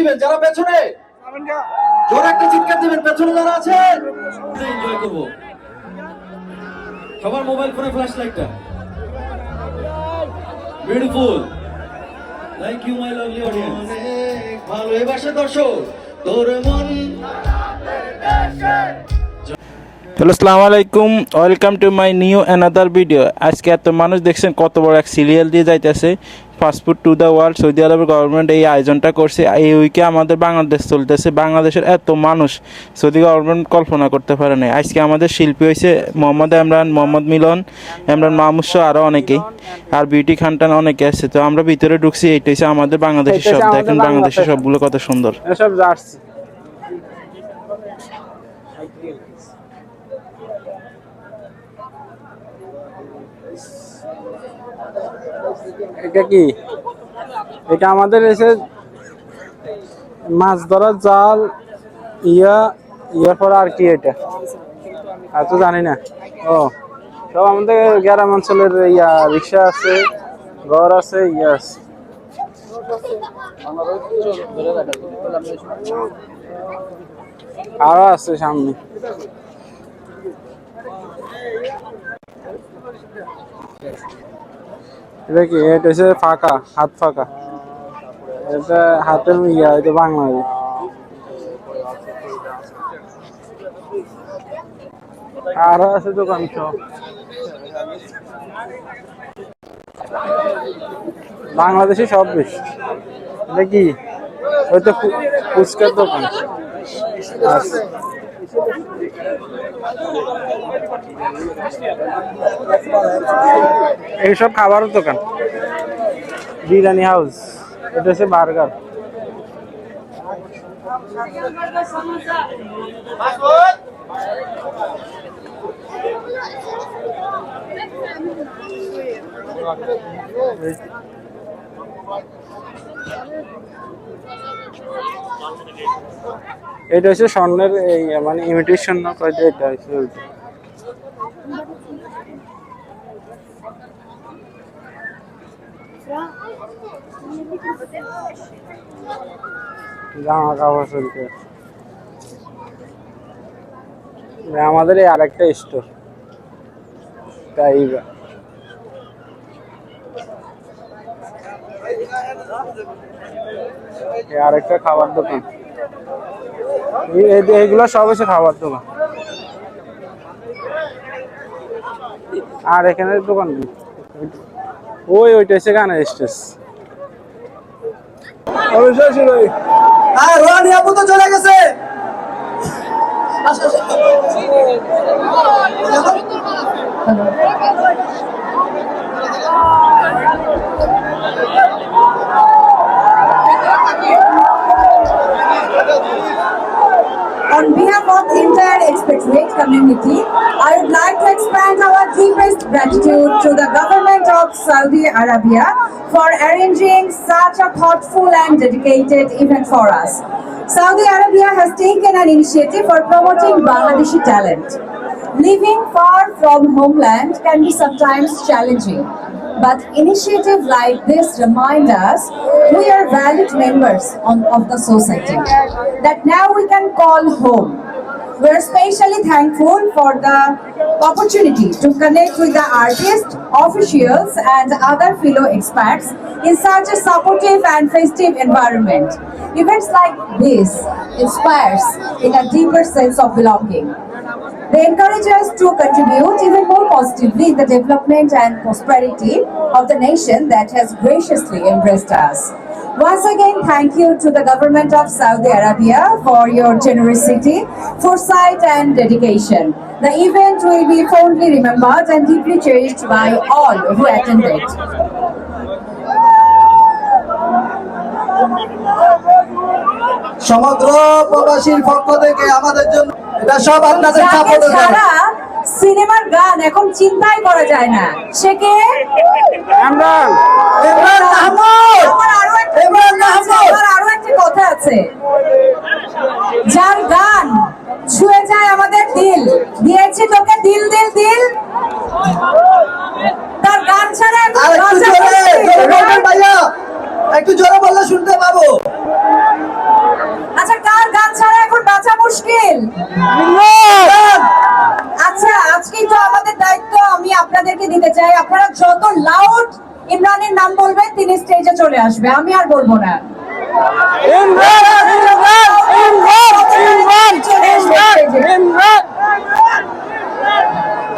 দিবেন যারা পেছনে, জোরে একটা চিৎকার দিবেন পেছনে যারা আছে। এনজয় করব সবার মোবাইল ফোনে ফ্ল্যাশ লাইটটা। Beautiful, thank you my lovely audience. ভালো এবার সে দর্শক তোর মন। হ্যালো, আসসালামু আলাইকুম, welcome to my new another video. আজকে এত মানুষ দেখছেন, কত বড় এক সিরিয়াল দিয়ে যাইতেছে fast food to the world. Saudi আরবের গভর্নমেন্ট এই আয়োজনটা করছে। এই উইকে আমাদের বাংলাদেশ চলতেছে। বাংলাদেশের এত মানুষ সৌদি গভর্নমেন্ট কল্পনা করতে পারে না। আজকে আমাদের শিল্পী হয়েছে মোহাম্মদ ইমরান, মোহাম্মদ মিলন, ইমরান মাহমুদ সহ আরও অনেকেই, আর বিউটি খানটান অনেকে আছে। তো আমরা ভিতরে ঢুকছি। এইটা হচ্ছে আমাদের বাংলাদেশের সব। দেখেন বাংলাদেশের সবগুলো কত সুন্দর। এটা কি? এটা আমাদের এসে মাছ ধরার জাল। ইয়ার পর আর কি? এটা আর তো জানি না। ও সব আমাদের গ্রাম অঞ্চলের রিক্সা আছে, ঘর আছে, আছে। আরো আছে সামনে। এটা কি? এটা হচ্ছে ফাঁকা, হাত ফাঁকা। এটা হাতের এটা বাংলাদেশ। আরো আছে দোকান সব। বাংলাদেশে সব বেশি। এটা কি? হয়তো ফুচকার দোকান আছে। এইসব খাবারের দোকান। বিরিয়ানি হাউস। এটা হচ্ছে বার্গার। এটা হচ্ছে স্বর্ণের মানে ইমিটেশন না কয়, এটা হচ্ছে ওইটা। জামা কাপড় চলতে আমাদের এই আরেকটা স্টোর। তাই আরেকটা খাবার দোকান। এইগুলো সব হচ্ছে খাবার দোকান। আর এখানে দোকান ওইটা হচ্ছে গানের স্টেজ। রনি আপু তো চলে গেছে। On behalf of the entire expatriate community, I would like to express our deepest gratitude to the government of Saudi Arabia for arranging such a thoughtful and dedicated event for us. Saudi Arabia has taken an initiative for promoting Bangladeshi talent. Living far from homeland can be sometimes challenging, but initiatives like this remind us we are valued members of the society that now we can call home. We are especially thankful for the opportunity to connect with the artists, officials, and other fellow expats in such a supportive and festive environment. Events like this inspires in a deeper sense of belonging. They encourage us to contribute even more positively in the development and prosperity of the nation that has graciously embraced us. Once again, thank you to the government of Saudi Arabia for your generosity, foresight, and dedication. The event will be fondly remembered and deeply cherished by all who attended. সমগ্র প্রবাসীর পক্ষ থেকে আমাদের জন্য এটা সব আপনাদের সাপোর্টে যারা সিনেমার গান এখন চিন্তাই করা যায় না, সে কে? ইমরান মাহমুদ। আমার আরো একটা কথা আছে, যার গান ছুঁয়ে যায় আমাদের দিল। দিয়েছি তোকে দিল দিল দিল, তার গান ছাড়া ভাইয়া একটু জোরে বললে শুনতে পাবো। মুশকিল। আচ্ছা, আজকে তো আমাদের দায়িত্ব আমি আপনাদেরকে দিতে চাই, আপনারা যত লাউড ইমরানের নাম বলবেন তিনি স্টেজে চলে আসবে, আমি আর বলবো না।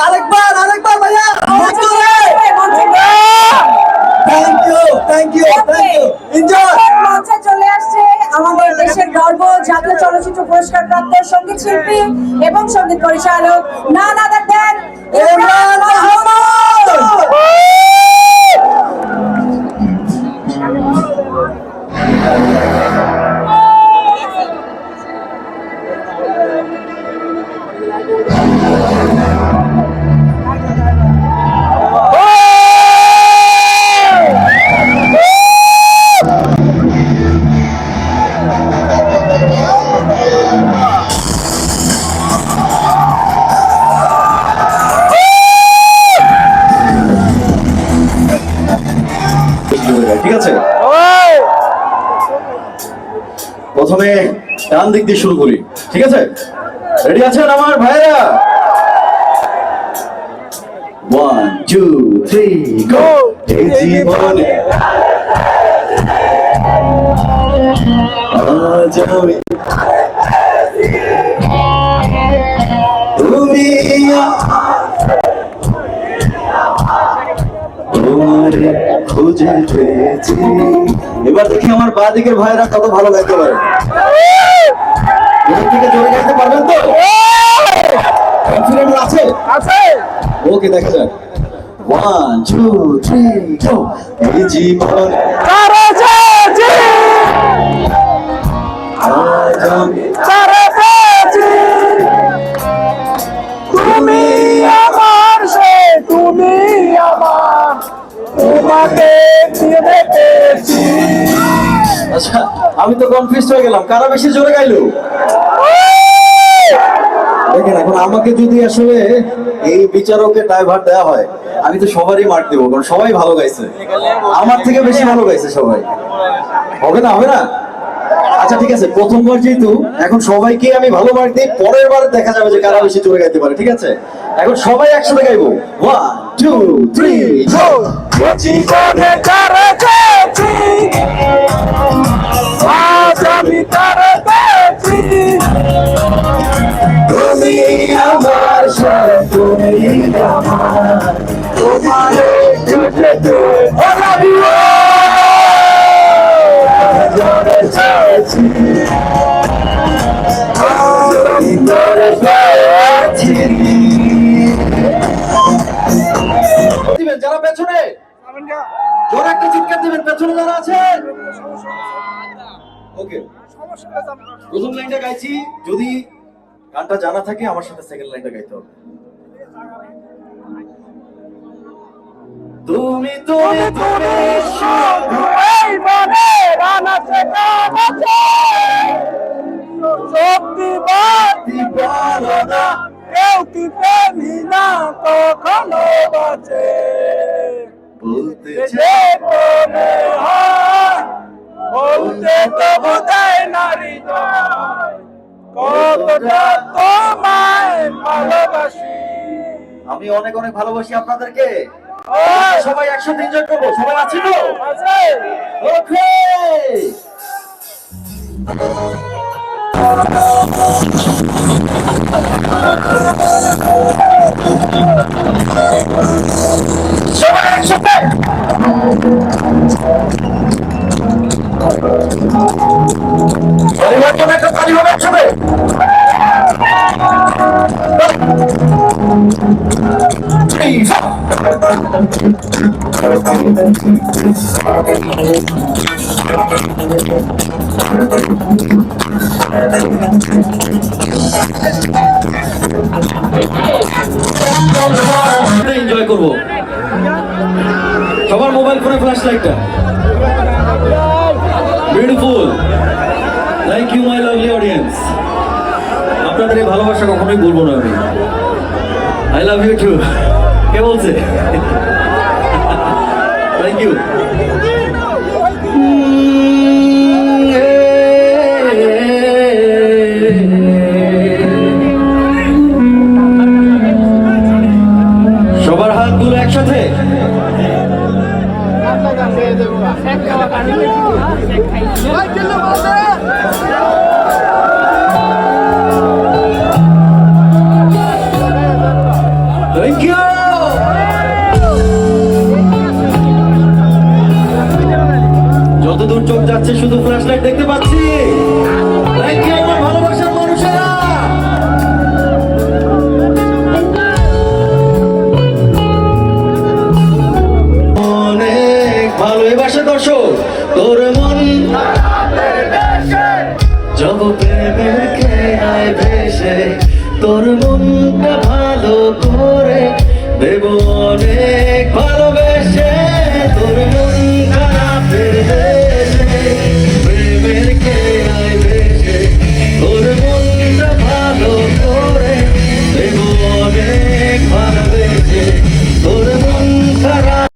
আরেকবার ভাইয়া। Thank you enjoy. মঞ্চে চলে আসছে আমাদের দেশের গর্ব, জাতীয় চলচ্চিত্র পুরস্কার প্রাপ্ত সঙ্গীত শিল্পী এবং সঙ্গীত পরিচালক none other than Imran Mahmud. ঠিক আছে, প্রথমে ডান দিক দিয়ে শুরু করি। ঠিক আছে, রেডি আছেন আমার ভাইরা? 1 2 3 গো। এই জীবনে আজ আমি তুমি তোমারে খুঁজে পেয়েছি। এবার দেখি আমার বাঁ দিকের ভাইরা কত ভালো গাইতে পারে। এখান থেকে জোরে গাইতে পারবেন তো? কনফিডেন্ট আছে? ওকে, দেখা যাক। 1 2 3 গো। এই জীবন আজ আমি তুমি আমার সে, তুমি আমার, তোমাকে দিয়ে পেয়েছি। আচ্ছা, আমি তো কনফিউজ হয়ে গেলাম, কারা বেশি জোরে গাইলো? দেখেন, এখন আমাকে যদি আসলে এই বিচারকের ড্রাইভার দেওয়া হয়, আমি তো সবারই মার্ক দেবো, কারণ সবাই ভালো গাইছে, আমার থেকে বেশি ভালো গাইছে সবাই। হবে না? আচ্ছা ঠিক আছে, প্রথমবার যেহেতু এখন সবাইকে আমি ভালো মার্ক দিই, পরের বার দেখা যাবে যে কারা বেশি জোরে গাইতে পারে। ঠিক আছে, এখন সবাই একসাথে গাইবো। 1 2 3 গো। জীবনে তারা পেয়েছি, আজ আমি তারা পেয়েছি। তুমি আমার সব, তুমি আমার, তোমারে খুঁজে পেয়েছি। দিবেন যারা পেছনে, জোরে একটা চিৎকার দিবেন পেছনে যারা আছেন। ওকে, প্রথম লাইনটা গাইছি, যদি গানটা জানা থাকে আমার সাথে সেকেন্ড লাইনটা গাইতে হবে। তুমি তুমি তুমি শুধু এই মনের আনাচে কানাচে সত্যি বাতি বলো না, কেউ কি প্রেমী না কখনো বাঁচে। বলতে যে মনে হয় বলতে তো বোঝায় না হৃদয়, কতটা তোমায় ভালোবাসি। আমি অনেক অনেক ভালোবাসি আপনাদেরকে। ওই সবাই একসাথে এনজয় করবো, সবাই আছি তো? আছে ওকে, সবাই একসাথে। পরিবর্তন একটা তালি হবে একসাথে। এনজয় করবো। সবার মোবাইল ফোনে ফ্ল্যাশ লাইটটা। Beautiful, thank you my lovely audience. আপনাদের এই ভালোবাসা কখনোই বলবো না আমি। I love you too. কে বলছে? Thank you. জব প্রেমের খেয়ায় ভেসে তোর মনটা ভালো করে দেব অনেক